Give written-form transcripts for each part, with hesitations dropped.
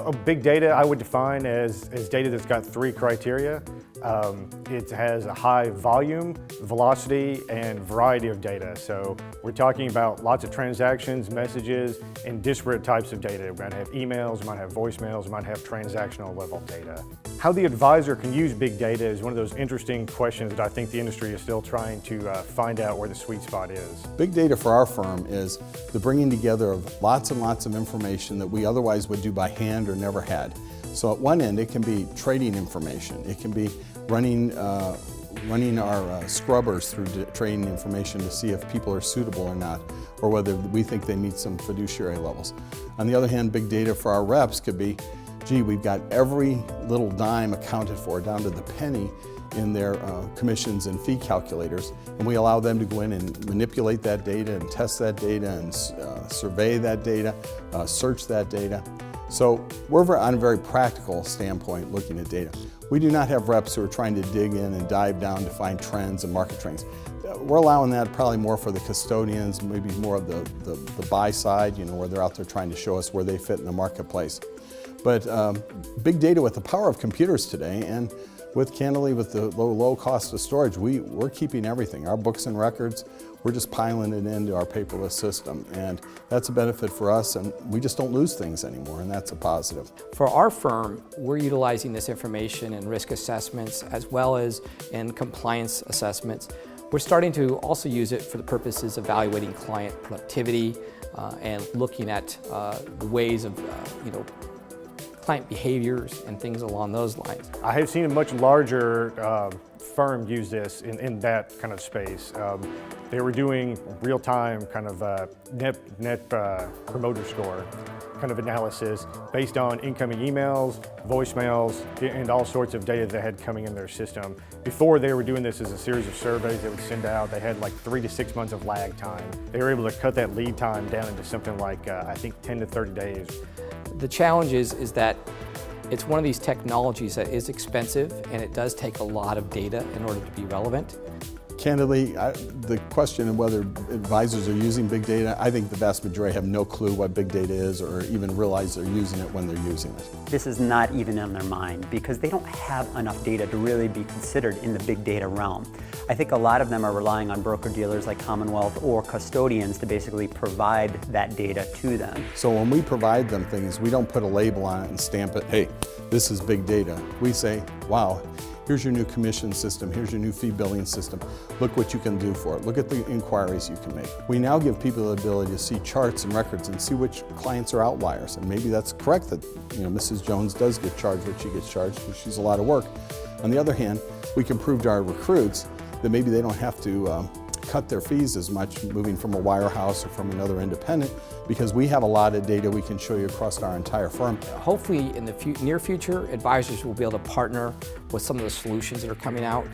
Well, big data I would define as data that's got three criteria. It has a high volume, velocity, and variety of data. So we're talking about lots of transactions, messages, and disparate types of data. We might have emails, we might have voicemails, we might have transactional level data. How the advisor can use big data is one of those interesting questions that I think the industry is still trying to find out where the sweet spot is. Big data for our firm is the bringing together of lots and lots of information that we otherwise would do by hand or never had. So at one end, it can be trading information. It can be running our scrubbers through trading information to see if people are suitable or not, or whether we think they meet some fiduciary levels. On the other hand, big data for our reps could be, gee, we've got every little dime accounted for down to the penny in their commissions and fee calculators, and we allow them to go in and manipulate that data and test that data and survey that data, search that data. So we're on a very practical standpoint looking at data. We do not have reps who are trying to dig in and dive down to find trends and market trends. We're allowing that probably more for the custodians, maybe more of the buy side, where they're out there trying to show us where they fit in the marketplace. But big data with the power of computers today, and candidly with the low cost of storage, we're keeping everything. Our books and records, we're just piling it into our paperless system, and that's a benefit for us, and we just don't lose things anymore, and that's a positive. For our firm, we're utilizing this information in risk assessments as well as in compliance assessments. We're starting to also use it for the purposes of evaluating client productivity and looking at the ways of client behaviors and things along those lines. I have seen a much larger firm use this in that kind of space. They were doing real-time kind of net promoter score kind of analysis based on incoming emails, voicemails, and all sorts of data that had coming in their system. Before, they were doing this as a series of surveys they would send out. They had like 3 to 6 months of lag time. They were able to cut that lead time down into something like, I think, 10 to 30 days. The challenge is that it's one of these technologies that is expensive, and it does take a lot of data in order to be relevant. Candidly, the question of whether advisors are using big data, I think the vast majority have no clue what big data is or even realize they're using it when they're using it. This is not even on their mind because they don't have enough data to really be considered in the big data realm. I think a lot of them are relying on broker-dealers like Commonwealth or custodians to basically provide that data to them. So when we provide them things, we don't put a label on it and stamp it, hey, this is big data. We say, wow, here's your new commission system, here's your new fee billing system. Look what you can do for it. Look at the inquiries you can make. We now give people the ability to see charts and records and see which clients are outliers. And maybe that's correct that Mrs. Jones does get charged what she gets charged because she's a lot of work. On the other hand, we can prove to our recruits that maybe they don't have to cut their fees as much moving from a wirehouse or from another independent because we have a lot of data we can show you across our entire firm. Hopefully in the near future, advisors will be able to partner with some of the solutions that are coming out,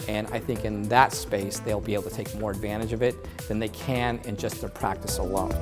and I think in that space they'll be able to take more advantage of it than they can in just their practice alone.